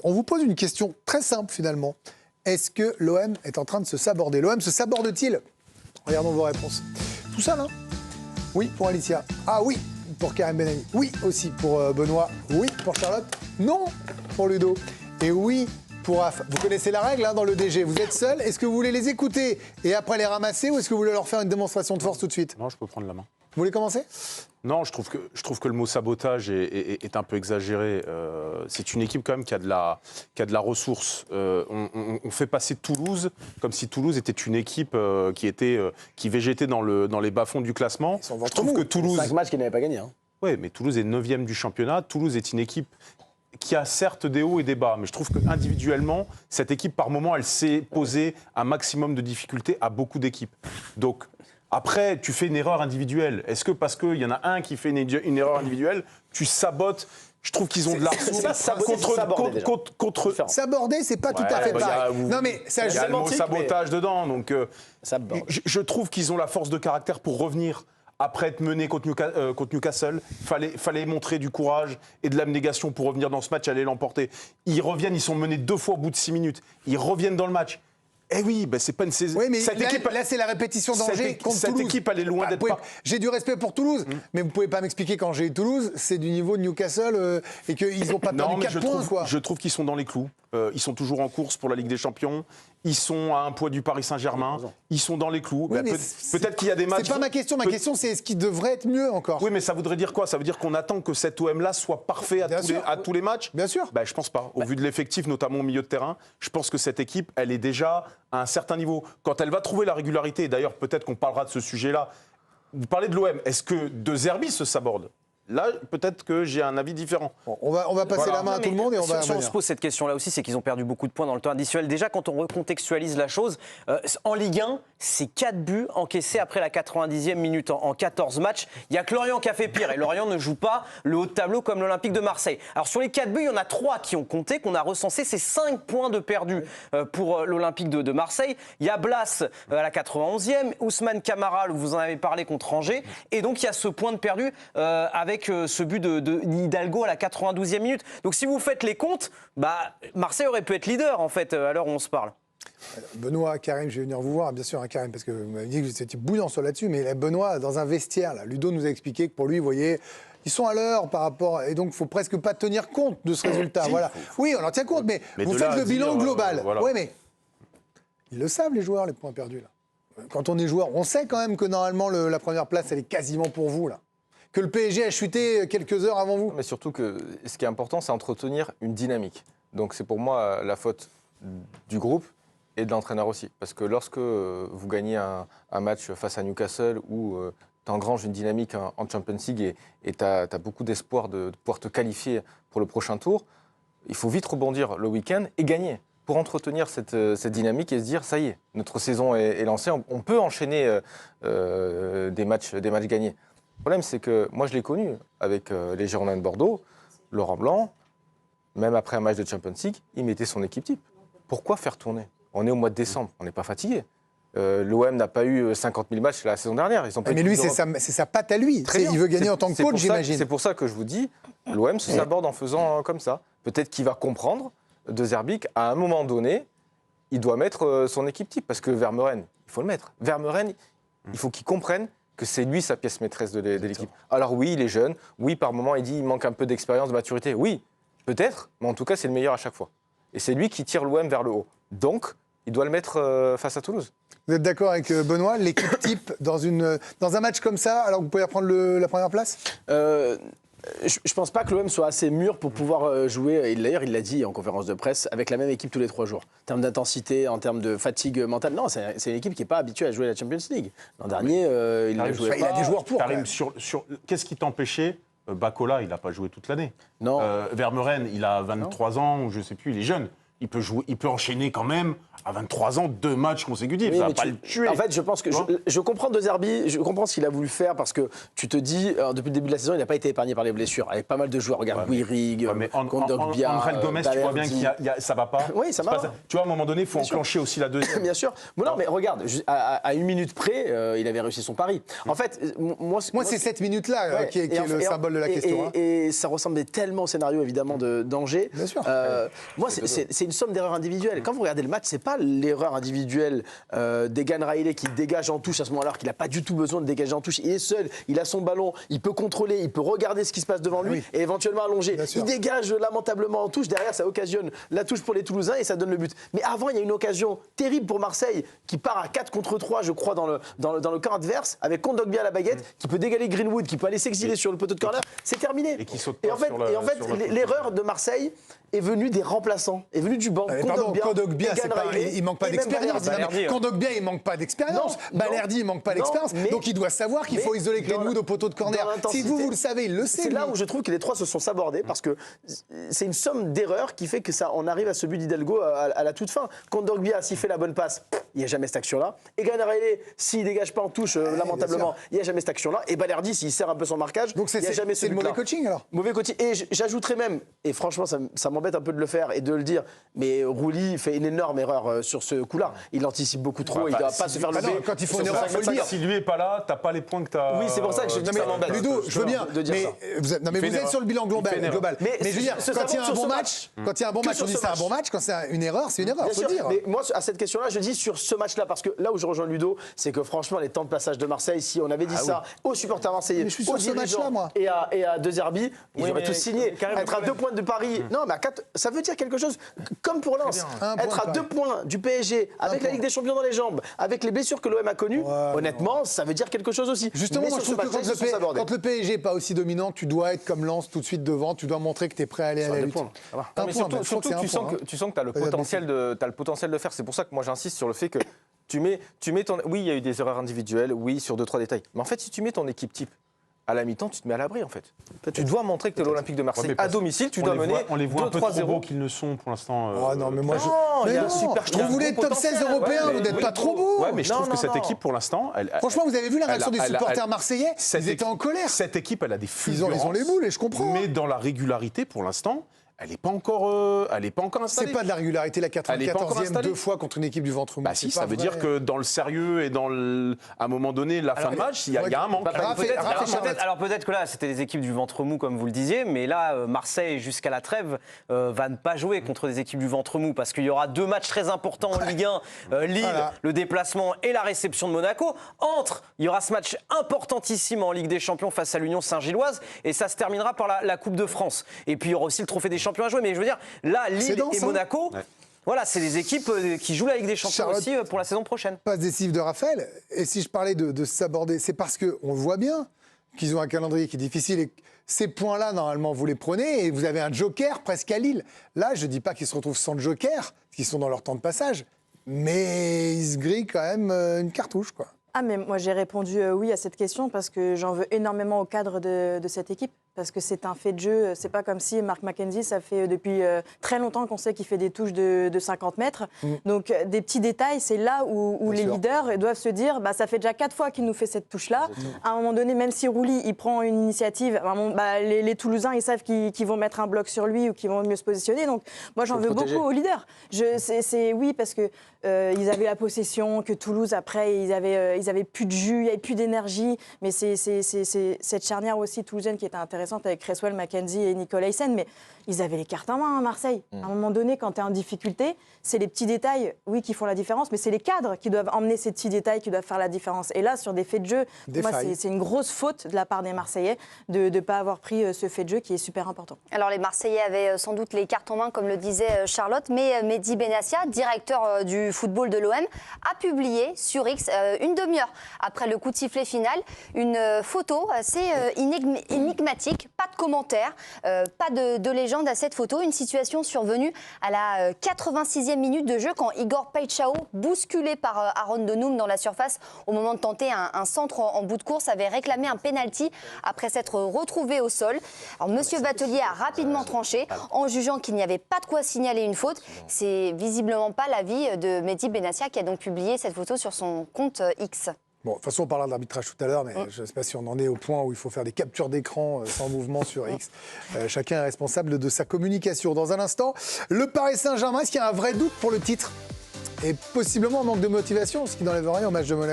On vous pose une question très simple finalement. Est-ce que l'OM est en train de se saborder? L'OM se saborde-t-il? Regardons vos réponses. Tout ça là? Oui pour Alicia. Ah oui pour Karim Benami. Oui aussi pour Benoît. Oui pour Charlotte. Non pour Ludo. Et oui pour Af. Vous connaissez la règle dans le DG. Vous êtes seul. Est-ce que vous voulez les écouter et après les ramasser ou est-ce que vous voulez leur faire une démonstration de force tout de suite? Non, je peux prendre la main. Vous voulez commencer? Non, je trouve que le mot sabotage est un peu exagéré. C'est une équipe quand même qui a de la ressource. On fait passer Toulouse comme si Toulouse était une équipe qui végétait dans les bas-fonds du classement. Je trouve que Toulouse... 5 matchs qu'ils n'avaient pas gagné. Hein. Oui, mais Toulouse est 9e du championnat. Toulouse est une équipe qui a certes des hauts et des bas, mais je trouve qu'individuellement, cette équipe, par moment, elle s'est posée un maximum de difficultés à beaucoup d'équipes. Donc, après, tu fais une erreur individuelle. Est-ce que parce qu'il y en a un qui fait une erreur individuelle, tu sabotes? Je trouve qu'ils ont de la ressource contre... Saborder, c'est pas tout à fait pareil. Non, mais ça, il y a le mot sabotage dedans. Donc, je trouve qu'ils ont la force de caractère pour revenir. Après être mené contre Newcastle, fallait montrer du courage et de l'abnégation pour revenir dans ce match et aller l'emporter. Ils reviennent, ils sont menés 2 fois au bout de 6 minutes. Ils reviennent dans le match. Eh oui, ben c'est pas une saison. Oui, mais là, c'est la répétition d'Angers contre Toulouse. Cette équipe, elle est loin d'être... J'ai du respect pour Toulouse, mais vous pouvez pas m'expliquer quand j'ai Toulouse, c'est du niveau de Newcastle et qu'ils n'ont pas perdu 4 points, quoi. Je trouve qu'ils sont dans les clous. Ils sont toujours en course pour la Ligue des Champions. Ils sont à un poids du Paris Saint-Germain. Ils sont dans les clous. Oui, peut-être qu'il y a des matchs... C'est pas ma question. Ma question, c'est est-ce qu'il devrait être mieux encore? Oui, mais ça voudrait dire quoi? Ça veut dire qu'on attend que cet OM-là soit parfait à tous les matchs? Bien sûr. Ben, je pense pas. Au vu de l'effectif, notamment au milieu de terrain, je pense que cette équipe, elle est déjà à un certain niveau. Quand elle va trouver la régularité, et d'ailleurs, peut-être qu'on parlera de ce sujet-là. Vous parlez de l'OM. Est-ce que De Zerbi se saborde? Là, peut-être que j'ai un avis différent. Bon, on va passer la main à tout le monde et on va... Si on se pose cette question-là aussi, c'est qu'ils ont perdu beaucoup de points dans le temps additionnel. Déjà, quand on recontextualise la chose, en Ligue 1, c'est 4 buts encaissés après la 90e minute en 14 matchs. Il n'y a que Lorient qui a fait pire. Et Lorient ne joue pas le haut de tableau comme l'Olympique de Marseille. Alors sur les 4 buts, il y en a 3 qui ont compté, qu'on a recensé. C'est 5 points de perdus pour l'Olympique de Marseille. Il y a Blas à la 91e, Ousmane Camara, vous en avez parlé, contre Angers. Et donc il y a ce point de perdu avec ce but de Hidalgo à la 92e minute. Donc si vous faites les comptes, Marseille aurait pu être leader en fait à l'heure où on se parle. Benoît, Karim, je vais venir vous voir, bien sûr, Karim, parce que vous m'avez dit que vous étiez bouillant sur là-dessus, mais Benoît, dans un vestiaire, là, Ludo nous a expliqué que pour lui, vous voyez, ils sont à l'heure par rapport, et donc il ne faut presque pas tenir compte de ce résultat. Voilà. Oui, on en tient compte, mais vous faites le bilan global. Voilà. Oui, mais ils le savent, les joueurs, les points perdus. Là. Quand on est joueur, on sait quand même que normalement, la première place, elle est quasiment pour vous, là. Que le PSG a chuté quelques heures avant vous. Mais surtout que ce qui est important, c'est entretenir une dynamique. Donc c'est pour moi la faute du groupe et de l'entraîneur aussi. Parce que lorsque vous gagnez un match face à Newcastle où tu engranges une dynamique en Champions League et tu as beaucoup d'espoir de pouvoir te qualifier pour le prochain tour, il faut vite rebondir le week-end et gagner. Pour entretenir cette dynamique et se dire, ça y est, notre saison est lancée, on peut enchaîner des matchs gagnés. Le problème, c'est que moi, je l'ai connu avec les Girondins de Bordeaux, Laurent Blanc, même après un match de Champions League, il mettait son équipe type. Pourquoi faire tourner? On est au mois de décembre, on n'est pas fatigué. L'OM n'a pas eu 50 000 matchs la saison dernière. Ils ont pas mais lui, c'est sa patte à lui. Il veut gagner en tant que coach, j'imagine. C'est pour ça que je vous dis, l'OM se saborde en faisant comme ça. Peut-être qu'il va comprendre De Zerbi qu'à un moment donné, il doit mettre son équipe type. Parce que Vermeuren, il faut le mettre. Vermeuren, il faut qu'il comprenne que c'est lui sa pièce maîtresse de l'équipe. Alors oui, il est jeune, oui, par moment, il dit qu'il manque un peu d'expérience, de maturité. Oui, peut-être, mais en tout cas, c'est le meilleur à chaque fois. Et c'est lui qui tire l'OM vers le haut. Donc, il doit le mettre face à Toulouse. Vous êtes d'accord avec Benoît, l'équipe type dans un match comme ça, alors vous pouvez reprendre la première place? Je ne pense pas que l'OM soit assez mûr pour pouvoir jouer, et d'ailleurs il l'a dit en conférence de presse, avec la même équipe tous les 3 jours. En termes d'intensité, en termes de fatigue mentale, non, c'est une équipe qui n'est pas habituée à jouer la Champions League. L'an dernier, il ne jouait pas. Il a des joueurs pour. Karim, qu'est-ce qui t'empêchait? Bacola, il n'a pas joué toute l'année. Non. Vermeuren, il a 23 ans, je ne sais plus, il est jeune. il peut enchaîner quand même à 23 ans 2 matchs consécutifs. Oui, ça va mais pas le tuer. En fait, je pense que je comprends De Zerbi, je comprends ce qu'il a voulu faire parce que tu te dis, depuis le début de la saison, il n'a pas été épargné par les blessures. Avec pas mal de joueurs, regarde Guirig, Kondogbia, André Gomez, tu vois bien que ça va pas. Oui, ça va. Tu vois, à un moment donné, il faut enclencher aussi la deuxième. Bien sûr. Bon, non, mais regarde, à 1 minute près, il avait réussi son pari. En fait, moi c'est cette minute-là qui est le symbole de la question. Et ça ressemblait tellement au scénario, évidemment, d'Angers. Bien sûr. Moi, c'est une somme d'erreurs individuelles. Quand vous regardez le match, c'est pas l'erreur individuelle d'Egan Riley qui dégage en touche à ce moment-là, alors qu'il n'a pas du tout besoin de dégager en touche. Il est seul, il a son ballon, il peut contrôler, il peut regarder ce qui se passe devant lui et éventuellement allonger. Il dégage lamentablement en touche. Derrière, ça occasionne la touche pour les Toulousains et ça donne le but. Mais avant, il y a une occasion terrible pour Marseille qui part à 4 contre 3, je crois, dans le camp adverse, avec Kondogbia à la baguette, qui peut dégaler Greenwood, qui peut aller s'exiler sur le poteau de corner. C'est terminé. Et qui saute Et pas en fait, l'erreur de Marseille est venue des remplaçants, est venue du banc. Kondogbia, il manque pas d'expérience. Kondogbia, il manque pas d'expérience. Balerdi, il manque pas d'expérience. Donc il doit savoir qu'il faut isoler Greenwood au poteau de corner. Si vous le savez, il le sait. C'est là où je trouve que les trois se sont sabordés parce que c'est une somme d'erreurs qui fait que ça, on arrive à ce but d'Hidalgo à la toute fin. Kondogbia, s'il fait la bonne passe, il n'y a jamais cette action-là. Egan Riley, s'il dégage pas en touche, lamentablement, il n'y a jamais cette action-là. Et Balerdi, s'il sert un peu son marquage, il n'y a jamais ce but-là. C'est le mauvais coaching alors. Mauvais coaching. Et j'ajouterais même, et franchement, ça m'embête un peu de le faire et de le dire, mais Rouli fait une énorme erreur sur ce coup-là. Il anticipe beaucoup trop, il ne doit pas se faire lever. Quand il faut une erreur, il faut le dire. Si lui est pas là, t'as pas les points que t'as. Oui, c'est pour ça que je dis que ça m'embête. Ludo, je veux bien. Mais vous êtes sur le bilan global. Mais je veux dire, quand il y a un bon match, on dit c'est un bon match. Quand c'est une erreur, c'est une erreur. Faut le dire. Mais moi, à cette question-là, je dis sur ce match-là, parce que là où je rejoins Ludo, c'est que franchement, les temps de passage de Marseille, si on avait dit ça aux supporters marseillais, aux dirigeants et à De Zerbi, ils auraient tous signé. Être à 2 points de Paris, non, mais à 4, ça veut dire quelque chose. Comme pour Lens, être à 2 points du PSG, avec la Ligue des Champions dans les jambes, avec les blessures que l'OM a connues, honnêtement, ça veut dire quelque chose aussi. Justement, moi, je trouve que quand le PSG n'est pas aussi dominant, tu dois être comme Lens tout de suite devant, tu dois montrer que tu es prêt à aller à la lutte. Surtout que tu sens que tu as le potentiel de faire. C'est pour ça que moi j'insiste sur le fait que tu mets ton. Oui, il y a eu des erreurs individuelles, oui, sur 2-3 détails. Mais en fait, si tu mets ton équipe type à la mi-temps, tu te mets à l'abri en fait. Tu dois montrer que tu es l'Olympique de Marseille. À domicile, tu dois mener. On les voit un peu trop beaux qu'ils ne sont pour l'instant. Oh non, mais moi vous voulez être top 16 européen, vous n'êtes pas trop beau. Ouais, mais je trouve que cette équipe pour l'instant. Franchement, vous avez vu la réaction des supporters marseillais? Ils étaient en colère. Cette équipe, elle a des fulgurances. Ils ont les boules et je comprends. Mais dans la régularité, pour l'instant, elle n'est pas encore installée. C'est pas de la régularité, la 94e, 2 fois contre une équipe du ventre mou. Bah si, ça veut dire que dans le sérieux et à un moment donné, la fin de match, il y a un manque. Alors peut-être que là, c'était des équipes du ventre mou, comme vous le disiez, mais là, Marseille, jusqu'à la trêve, va ne pas jouer contre des équipes du ventre mou, parce qu'il y aura 2 matchs très importants en Ligue 1, Lille, le déplacement et la réception de Monaco. Il y aura ce match importantissime en Ligue des Champions face à l'Union Saint-Gilloise, et ça se terminera par la Coupe de France. Et puis il y aura aussi le Trophée des Champions à jouer, mais je veux dire, là, Lille et Monaco, voilà, c'est des équipes qui jouent la Ligue des Champions aussi pour la saison prochaine. Passe décisive de Raphaël. Et si je parlais de s'aborder, c'est parce qu'on le voit bien qu'ils ont un calendrier qui est difficile et ces points-là, normalement, vous les prenez et vous avez un joker presque à Lille. Là, je ne dis pas qu'ils se retrouvent sans joker, parce qu'ils sont dans leur temps de passage, mais ils se grillent quand même une cartouche, quoi. Ah, mais moi, j'ai répondu oui à cette question parce que j'en veux énormément au cadre de cette équipe. Parce que c'est un fait de jeu. C'est pas comme si Mark McKenzie, ça fait depuis très longtemps qu'on sait qu'il fait des touches de 50 mètres. Donc, des petits détails, c'est là où les leaders doivent se dire ça fait déjà 4 fois qu'il nous fait cette touche-là. À un moment donné, même si Rouli, il prend une initiative, les Toulousains, ils savent qu'ils vont mettre un bloc sur lui ou qu'ils vont mieux se positionner. Donc, moi, j'en veux beaucoup aux leaders. Oui, parce que ils avaient la possession, que Toulouse, après, ils avaient plus de jus, il n'y avait plus d'énergie. Mais c'est cette charnière aussi toulousaine qui était intéressante avec Cresswell, McKenzie et Nicolaisen. Mais ils avaient les cartes en main à Marseille. À un moment donné, quand tu es en difficulté, c'est les petits détails, oui, qui font la différence, mais c'est les cadres qui doivent emmener ces petits détails qui doivent faire la différence. Et là, sur des faits de jeu, moi, c'est une grosse faute de la part des Marseillais de ne pas avoir pris ce fait de jeu qui est super important. Alors, les Marseillais avaient sans doute les cartes en main, comme le disait Charlotte, mais Mehdi Benassia, directeur du football de l'OM, a publié sur X, une demi-heure après le coup de sifflet final, une photo assez énigmatique magnifique, pas de commentaires, pas de légende à cette photo. Une situation survenue à la 86e minute de jeu quand Igor Paixão, bousculé par Aaron Donum dans la surface au moment de tenter un centre en bout de course, avait réclamé un penalty après s'être retrouvé au sol. Alors Monsieur Vatelier a rapidement tranché en jugeant qu'il n'y avait pas de quoi signaler une faute. C'est visiblement pas l'avis de Mehdi Benassia qui a donc publié cette photo sur son compte X. Bon, de toute façon, on parlera de l'arbitrage tout à l'heure, mais je ne sais pas si on en est au point où il faut faire des captures d'écran sans mouvement sur X. Chacun est responsable de sa communication. Dans un instant, le Paris Saint-Germain, est-ce qu'il y a un vrai doute pour le titre ? Et possiblement un manque de motivation, ce qui n'enlève rien au match de Monaco.